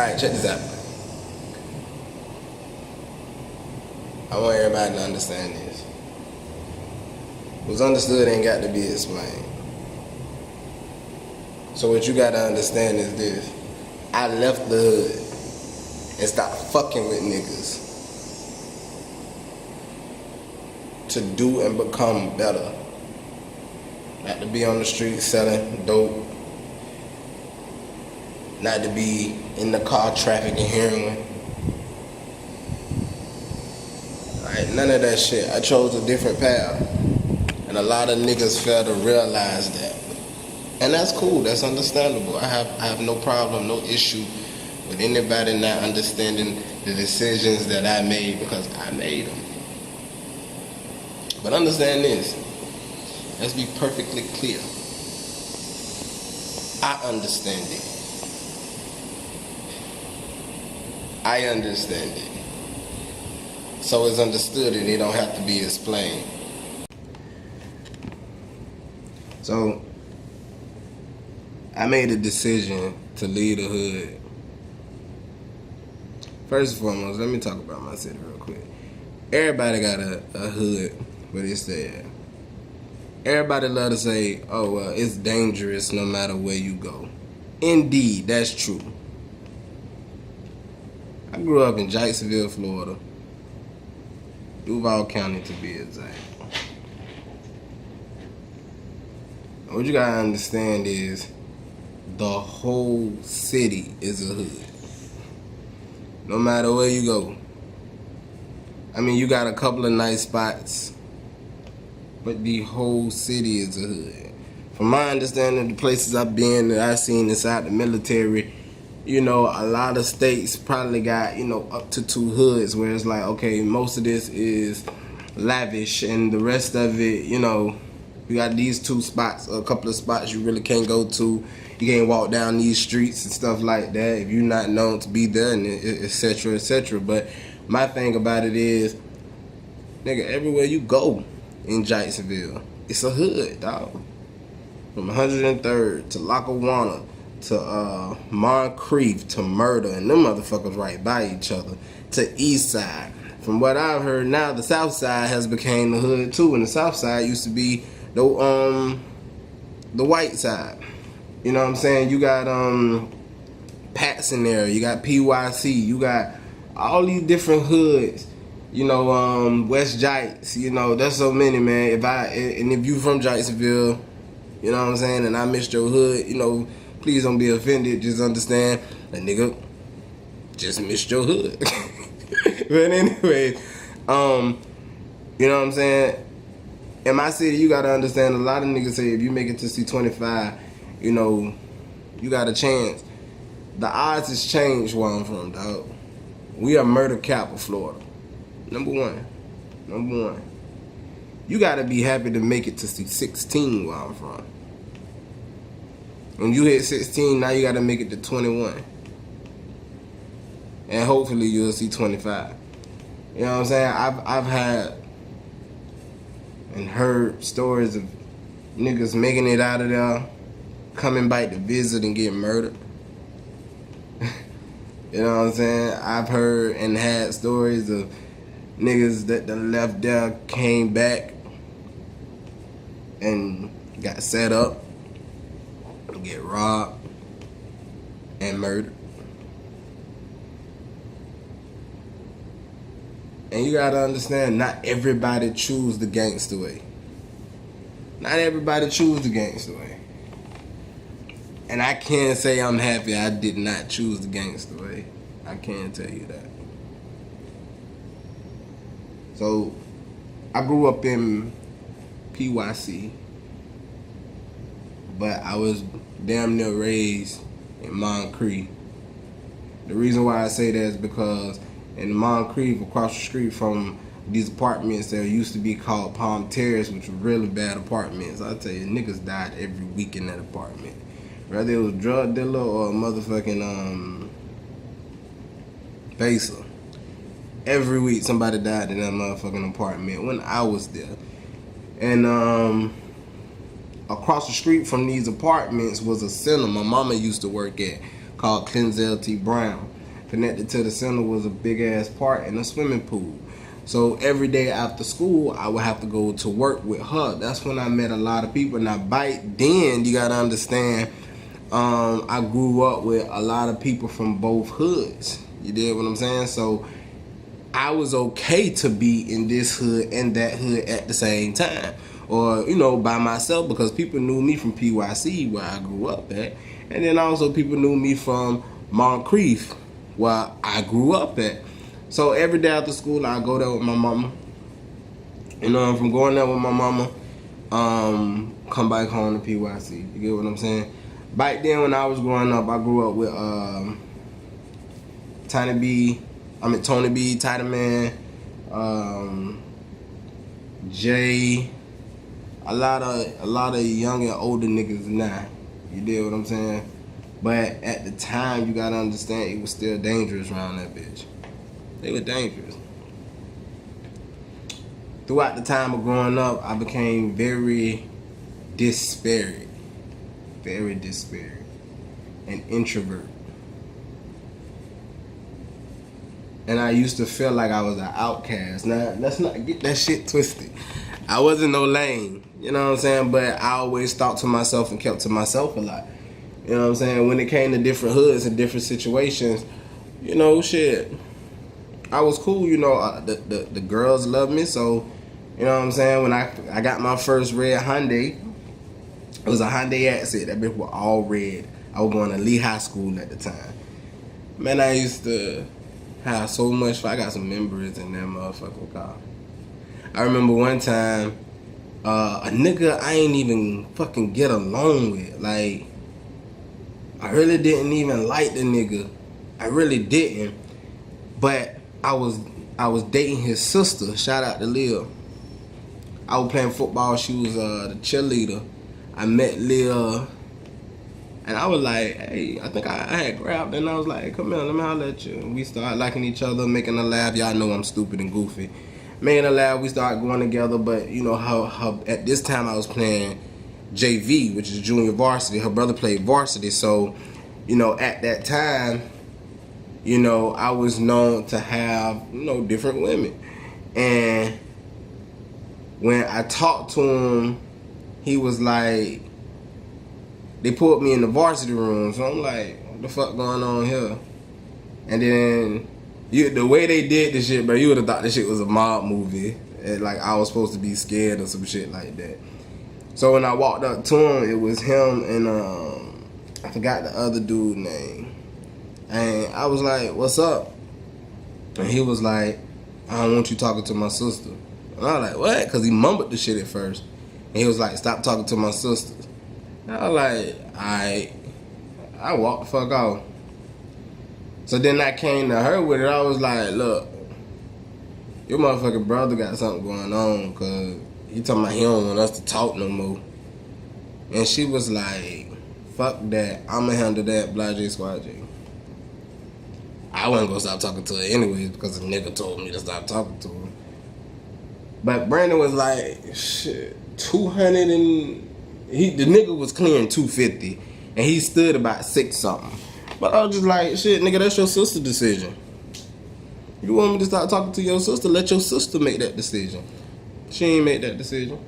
Alright, check this out. I want everybody to understand this. What's understood ain't got to be explained. So what you gotta understand is this. I left the hood and stopped fucking with niggas to do and become better. Not to be on the street selling dope. Not to be in the car trafficking heroin. Alright, none of that shit. I chose a different path. And a lot of niggas fail to realize that. And that's cool, that's understandable. I have no problem, no issue with anybody not understanding the decisions that I made because I made them. But understand this. Let's be perfectly clear. I understand it. I understand it. So it's understood and it don't have to be explained. So I made a decision to leave the hood. First and foremost, let me talk about my city real quick. Everybody got a hood where they stay at. Everybody love to say, oh, well, it's dangerous no matter where you go. Indeed, that's true. I grew up in Jacksonville, Florida. Duval County to be exact. What you gotta understand is the whole city is a hood. No matter where you go. I mean, you got a couple of nice spots, but the whole city is a hood. From my understanding, the places I've been that I've seen inside the military, you know, a lot of states probably got, you know, up to 2 hoods where it's like, okay, most of this is lavish and the rest of it, you know, you got these 2 spots, a couple of spots you really can't go to. You can't walk down these streets and stuff like that if you're not known to be there, and etc., etc. But my thing about it is, nigga, everywhere you go in Jacksonville, it's a hood, dog. From 103rd to Lackawanna to Moncrief to Murder, and them motherfuckers right by each other, to East Side. From what I've heard now, the South Side has became the hood too, and the South Side used to be the white side. You know what I'm saying? You got Patson there, you got PYC, you got all these different hoods. You know, West Jites, you know, there's so many, man. If you from Jacksonville, you know what I'm saying, and I missed your hood, you know, please don't be offended. Just understand, a nigga just missed your hood. But anyway, you know what I'm saying? In my city, you gotta understand, a lot of niggas say if you make it to C25, you know, you got a chance. The odds has changed where I'm from, dog. We are murder capital, Florida. Number one. You gotta be happy to make it to C16 where I'm from. When you hit 16, now you gotta make it to 21. And hopefully you'll see 25. You know what I'm saying? I've had and heard stories of niggas making it out of there, coming back to visit and get murdered. You know what I'm saying? I've heard and had stories of niggas that left there, came back, and got set up, get robbed, and murdered. And you gotta understand, not everybody choose the gangster way. Not everybody choose the gangster way. And I can't say I'm happy I did not choose the gangster way. I can't tell you that. So, I grew up in PYC, but I was damn near raised in Moncrief. The reason why I say that is because in Moncrief, across the street from these apartments that used to be called Palm Terrace, which were really bad apartments. I tell you, niggas died every week in that apartment. Whether it was drug dealer or a motherfucking facer. Every week somebody died in that motherfucking apartment when I was there. And across the street from these apartments was a center my mama used to work at called Clenzel T. Brown. Connected to the center was a big ass park and a swimming pool. So every day after school, I would have to go to work with her. That's when I met a lot of people. Now, by then, you gotta understand, I grew up with a lot of people from both hoods. You did what I'm saying? So I was okay to be in this hood and that hood at the same time. Or, you know, by myself, because people knew me from PYC, where I grew up at. And then also people knew me from Moncrief, where I grew up at. So every day after school, I go there with my mama. You know, from going there with my mama, come back home to PYC. You get what I'm saying? Back then, when I was growing up, I grew up with Tony B, Title Man, Jay, a lot of young and older niggas now. You dig what I'm saying? But at the time, you gotta understand, it was still dangerous around that bitch. They were dangerous. Throughout the time of growing up, I became very disparate, an introvert. And I used to feel like I was an outcast. Now, let's not get that shit twisted. I wasn't no lame, you know what I'm saying? But I always thought to myself and kept to myself a lot. You know what I'm saying? When it came to different hoods and different situations, you know, shit, I was cool, you know. The girls loved me, so, you know what I'm saying? When I got my first red Hyundai, it was a Hyundai Accent. That bitch was all red. I was going to Lee High School at the time. Man, I used to have so much fun. I got some memories in that motherfucking car. I remember one time, a nigga I ain't even fucking get along with. Like, I really didn't even like the nigga. I really didn't. But I was dating his sister. Shout out to Leah. I was playing football. She was the cheerleader. I met Leah, and I was like, hey, I think I had grabbed, and I was like, come here, let me holler at you. And we started liking each other, making a laugh. Y'all know I'm stupid and goofy. Making a laugh, we started going together, but you know how at this time I was playing JV, which is junior varsity. Her brother played varsity, so, you know, at that time, you know, I was known to have, you know, different women. And when I talked to him, he was like, they put me in the varsity room. So I'm like, what the fuck going on here? And then, the way they did this shit, bro, you would have thought this shit was a mob movie. And like, I was supposed to be scared or some shit like that. So when I walked up to him, it was him and, I forgot the other dude's name. And I was like, what's up? And he was like, I don't want you talking to my sister. And I was like, what? Because he mumbled the shit at first. And he was like, stop talking to my sisters. And I was like, alright. I walked the fuck off. So then I came to her with it. I was like, look, your motherfucking brother got something going on, because he talking about he don't want us to talk no more. And she was like, fuck that. I'ma handle that, blah, J, squad J. I wasn't gonna stop talking to her anyways because the nigga told me to stop talking to her. But Brandon was like, shit, 200 and... the nigga was clearing 250 and he stood about 6 something. But I was just like, shit, nigga, that's your sister's decision. You want me to start talking to your sister? Let your sister make that decision. She ain't make that decision.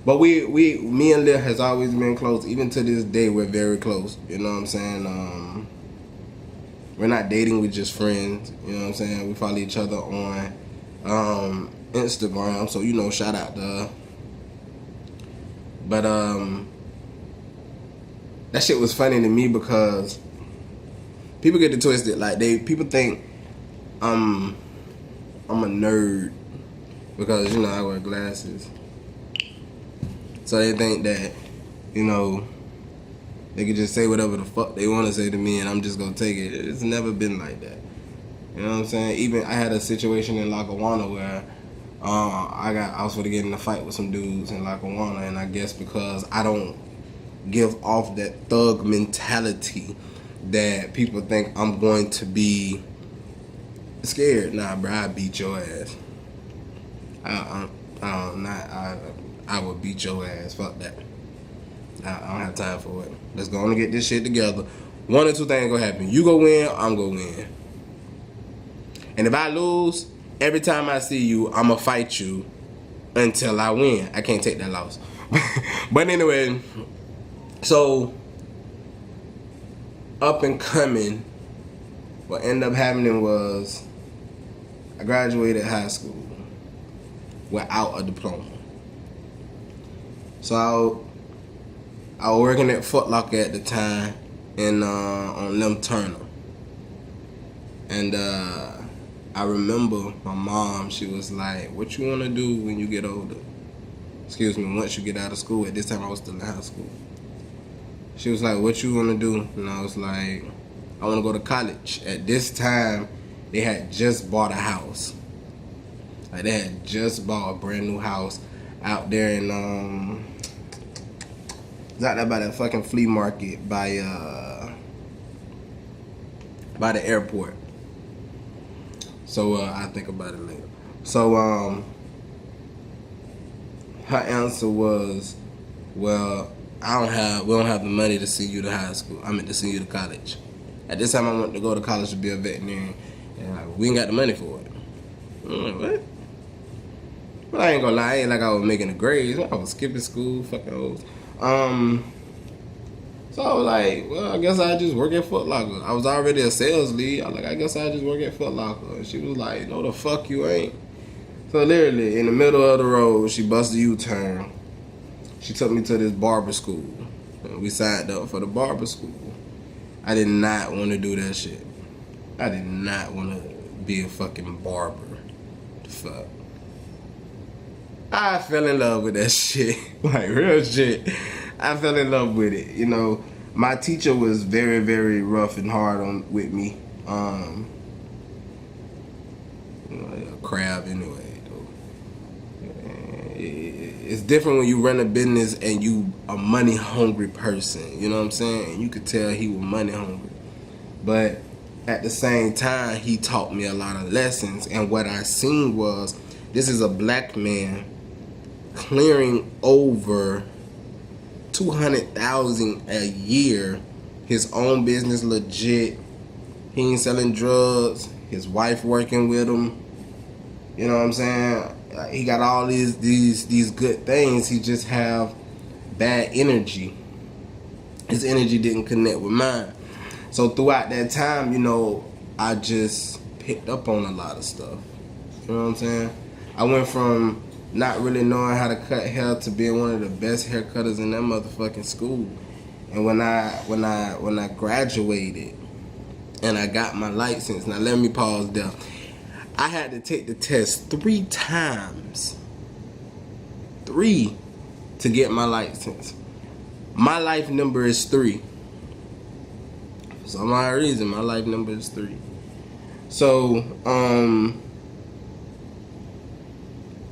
But me and Lil has always been close. Even to this day, we're very close. You know what I'm saying? We're not dating, we're just friends. You know what I'm saying? We follow each other on Instagram. So, you know, shout out to her. But that shit was funny to me because people get it twisted. Like, people think I'm a nerd because, you know, I wear glasses. So they think that, you know, they can just say whatever the fuck they want to say to me and I'm just gonna take it. It's never been like that. You know what I'm saying? Even I had a situation in Lackawanna where I was going to get in a fight with some dudes in Lackawanna, and I guess because I don't give off that thug mentality that people think I'm going to be scared. Nah, bro, I beat your ass. I would beat your ass. Fuck that. I don't have time for it. Let's go on and get this shit together. One or two things gonna happen. You go win, I'm gonna win. And if I lose, every time I see you, I'm gonna fight you until I win. I can't take that loss. But anyway, so up and coming, what ended up happening was I graduated high school without a diploma. So I was working at Foot Locker at the time on Lim Turner. And I remember my mom, she was like, what you want to do when you get older? Excuse me, once you get out of school. At this time I was still in high school. She was like, what you want to do? And I was like, I want to go to college. At this time, they had just bought a house. Like, they had just bought a brand new house out there in, it's out there by that fucking flea market by the airport. So, I'll think about it later. So, her answer was, well, we don't have the money to send you to high school. I meant to send you to college. At this time, I wanted to go to college to be a veterinarian. And like, we ain't got the money for it. I'm like, what? But I ain't gonna lie, it ain't like I was making the grades. I was skipping school, fucking hoes. So I was like, well, I guess I just work at Foot Locker. I was already a sales lead. I was like, I guess I just work at Foot Locker. And she was like, no, the fuck you ain't. So literally, in the middle of the road, she busted a U-turn. She took me to this barber school. And we signed up for the barber school. I did not want to do that shit. I did not want to be a fucking barber. The fuck. I fell in love with that shit. Like, real shit. I fell in love with it. You know, my teacher was very, very rough and hard with me. You know, a crab anyway. It's different when you run a business and you a money hungry person. You know what I'm saying? And you could tell he was money hungry. But at the same time, he taught me a lot of lessons. And what I seen was, this is a black man clearing over $200,000 a year. His own business legit. He ain't selling drugs. His wife working with him. You know what I'm saying? He got all these good things. He just have bad energy. His energy didn't connect with mine. So throughout that time, you know, I just picked up on a lot of stuff. You know what I'm saying? I went from not really knowing how to cut hair to being one of the best haircutters in that motherfucking school. And when I graduated and I got my license, now let me pause there. I had to take the test 3 times. 3 to get my license. My life number is 3. For some odd reason, my life number is 3. So,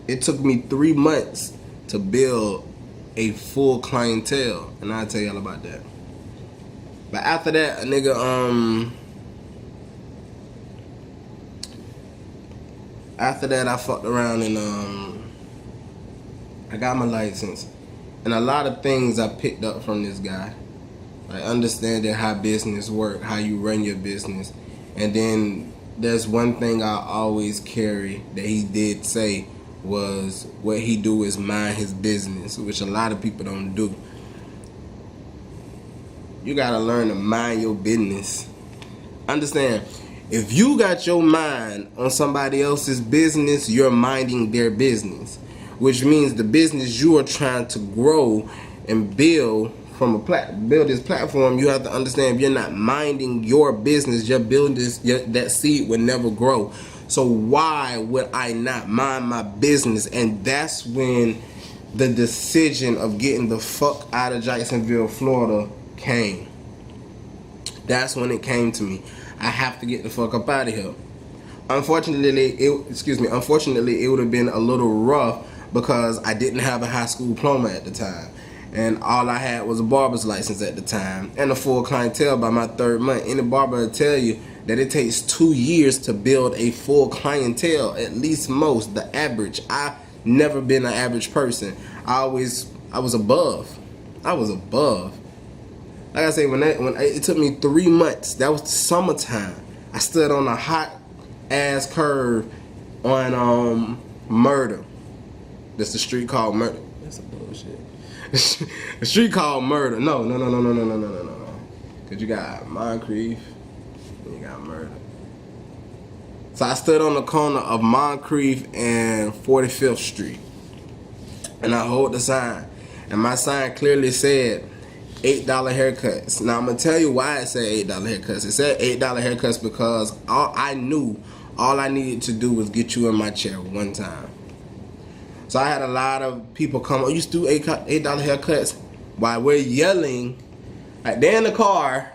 it took me 3 months to build a full clientele, and I'll tell y'all about that. But after that, a nigga, after that, I fucked around and I got my license. And a lot of things I picked up from this guy. Like understanding how business work, how you run your business. And then there's one thing I always carry that he did say was what he do is mind his business, which a lot of people don't do. You gotta learn to mind your business. Understand, if you got your mind on somebody else's business, you're minding their business, which means the business you are trying to grow and build from build this platform. You have to understand, if you're not minding your business, your business, that seed will never grow. So why would I not mind my business? And that's when the decision of getting the fuck out of Jacksonville, Florida came. That's when it came to me. I have to get the fuck up out of here. Unfortunately, it would have been a little rough because I didn't have a high school diploma at the time. And all I had was a barber's license at the time and a full clientele by my 3rd month. Any barber will tell you that it takes 2 years to build a full clientele, at least most, the average. I've never been an average person. I was above. like I say, when it took me 3 months. That was the summertime. I stood on a hot ass curve on Murder. That's the street called Murder. That's a bullshit. The street called Murder. No. Cause you got Moncrief and you got Murder. So I stood on the corner of Moncrief and 45th Street, and I hold the sign, and my sign clearly said $8 haircuts. Now I'm gonna tell you why it said $8 haircuts. It said $8 haircuts because all I needed to do was get you in my chair one time. So I had a lot of people come. Oh, you used to do $8 haircuts while we're yelling. Like they're in the car.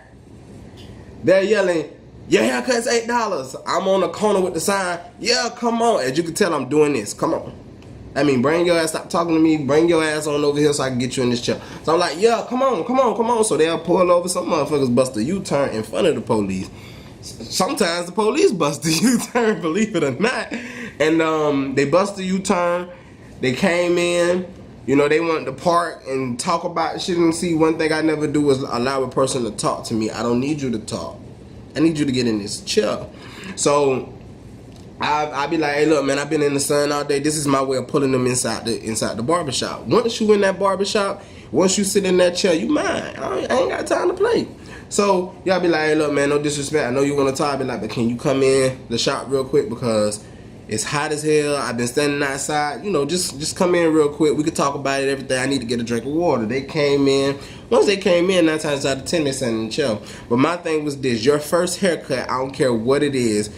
They're yelling, "Your haircut's $8." I'm on the corner with the sign. Yeah, come on. As you can tell, I'm doing this. Come on. I mean, bring your ass. Stop talking to me. Bring your ass on over here so I can get you in this chair. So I'm like, yeah, come on. So they'll pull over. Some motherfuckers bust a U-turn in front of the police. Sometimes the police bust a U-turn, believe it or not. And they bust a U-turn. They came in. You know, they wanted to park and talk about shit. And see, one thing I never do is allow a person to talk to me. I don't need you to talk. I need you to get in this chair. So I be like, hey, look, man, I've been in the sun all day. This is my way of pulling them inside the barbershop. Once you in that barbershop, once you sit in that chair, you mine. I ain't got time to play. So y'all be like, hey, look, man, no disrespect. I know you want to talk. I be like, but can you come in the shop real quick because it's hot as hell. I've been standing outside. You know, just come in real quick. We could talk about it, everything. I need to get a drink of water. They came in. Once they came in, 9 times out of 10, they sat in the chair. But my thing was this. Your first haircut, I don't care what it is,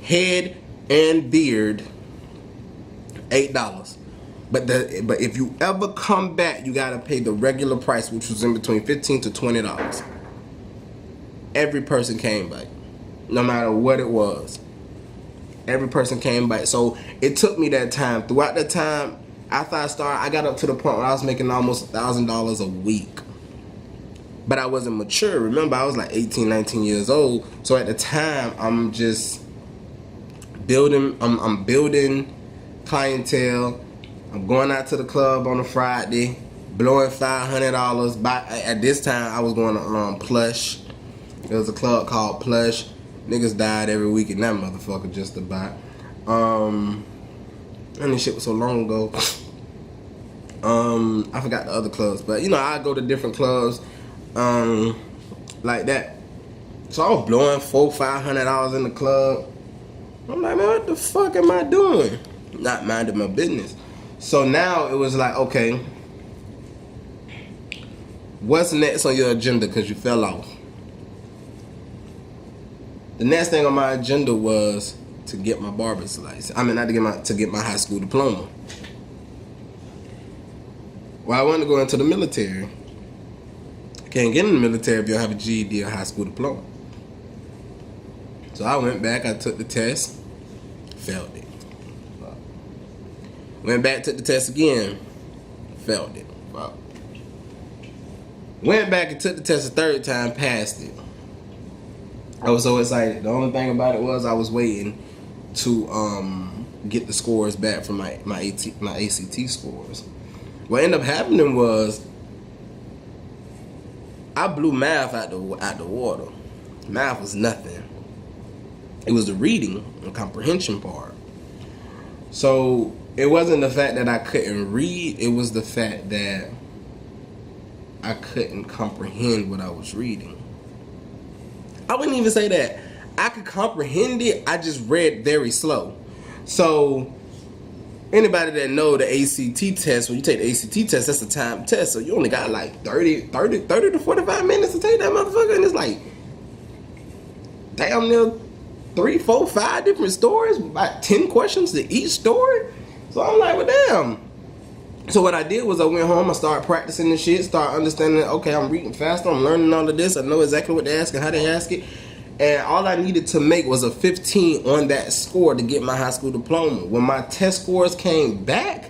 head and beard, $8. But if you ever come back, you got to pay the regular price, which was in between $15 to $20. Every person came back, no matter what it was. Every person came back. So it took me that time. Throughout that time, after I started, I got up to the point where I was making almost $1,000 a week. But I wasn't mature. Remember, I was like 18, 19 years old. So at the time, I'm just building. I'm building clientele. I'm going out to the club on a Friday, blowing $500. At this time, I was going on Plush. There was a club called Plush. Niggas died every week in that motherfucker just about. And this shit was so long ago. I forgot the other clubs. But, you know, I go to different clubs like that. So I was blowing $400-$500 in the club. I'm like, man, what the fuck am I doing? Not minding my business. So now it was like, okay, what's next on your agenda because you fell off? The next thing on my agenda was to get my barber's license. I mean, not to get my high school diploma. Well, I wanted to go into the military. I can't get in the military if you don't have a GED or high school diploma. So I went back. I took the test, failed it. Went back, took the test again, failed it. Went back and took the test a third time, passed it. I was so excited. The only thing about it was I was waiting to get the scores back from my ACT scores. What ended up happening was I blew math out the water. Math was nothing. It was the reading and comprehension part. So it wasn't the fact that I couldn't read. It was the fact that I couldn't comprehend what I was reading. I wouldn't even say that. I could comprehend it. I just read very slow. So anybody that know the ACT test, when you take the ACT test, that's a time test. So you only got like 30 to 45 minutes to take that motherfucker. And it's like damn near 3, 4, 5 different stories, about 10 questions to each story. So I'm like, well, damn. So what I did was I went home, I started practicing this shit, started understanding, okay, I'm reading faster, I'm learning all of this, I know exactly what to ask and how to ask it. And all I needed to make was a 15 on that score to get my high school diploma. When my test scores came back,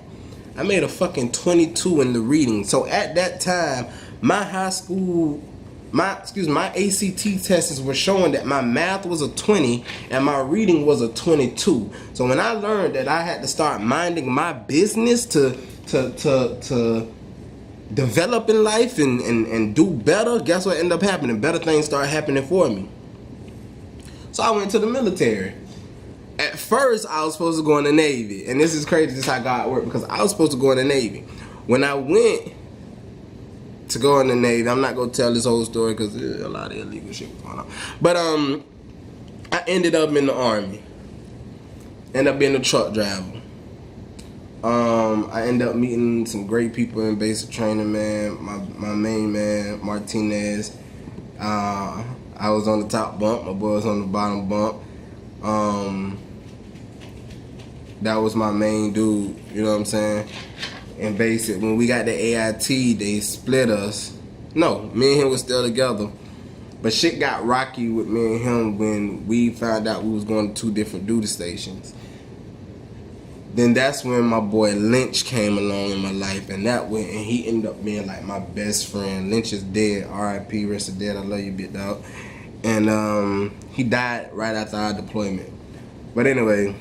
I made a fucking 22 in the reading. So at that time, my ACT tests were showing that my math was a 20 and my reading was a 22. So when I learned that I had to start minding my business to develop in life and do better, guess what ended up happening? Better things started happening for me. So I went to the military. At first, I was supposed to go in the Navy. And this is crazy, this is how God worked, because I was supposed to go in the Navy. When I went to go in the Navy, I'm not going to tell this whole story because there's a lot of illegal shit going on. But I ended up in the Army. Ended up being a truck driver. I ended up meeting some great people in basic training, man. My main man, Martinez. I was on the top bump. My boy was on the bottom bump. That was my main dude, you know what I'm saying? And basic, when we got the AIT, they split us. No, me and him was still together. But shit got rocky with me and him when we found out we was going to 2 different duty stations. Then that's when my boy Lynch came along in my life, and that went, and he ended up being like my best friend. Lynch is dead, R.I.P. rest of dead. I love you, big dog. And he died right after our deployment. But anyway,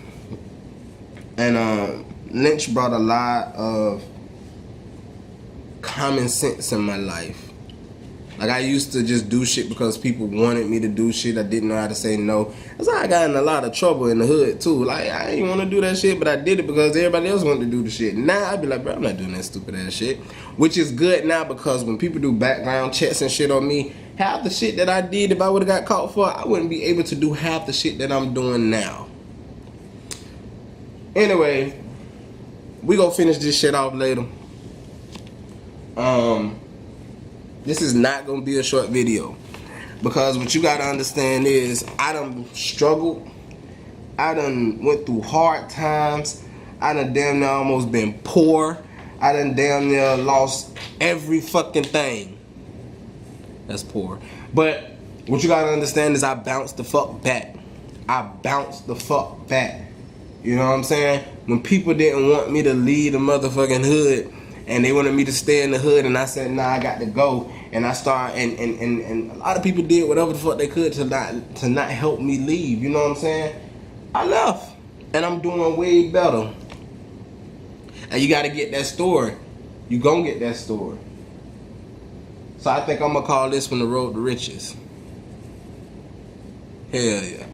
and Lynch brought a lot of common sense in my life. Like, I used to just do shit because people wanted me to do shit. I didn't know how to say no. That's how I got in a lot of trouble in the hood, too. Like, I didn't want to do that shit, but I did it because everybody else wanted to do the shit. Now, I'd be like, bro, I'm not doing that stupid ass shit. Which is good now because when people do background checks and shit on me, half the shit that I did, if I would have got caught for, I wouldn't be able to do half the shit that I'm doing now. Anyway, we gonna finish this shit off later. This is not gonna be a short video because what you gotta understand is I done struggled. I done went through hard times. I done damn near almost been poor. I done damn near lost every fucking thing. That's poor. But what you gotta understand is I bounced the fuck back. I bounced the fuck back. You know what I'm saying? When people didn't want me to leave the motherfucking hood and they wanted me to stay in the hood, and I said, nah, I got to go. And I started, and a lot of people did whatever the fuck they could to not help me leave. You know what I'm saying? I left, and I'm doing way better. And you got to get that story. You gonna get that story. So I think I'm gonna call this one the road to riches. Hell yeah.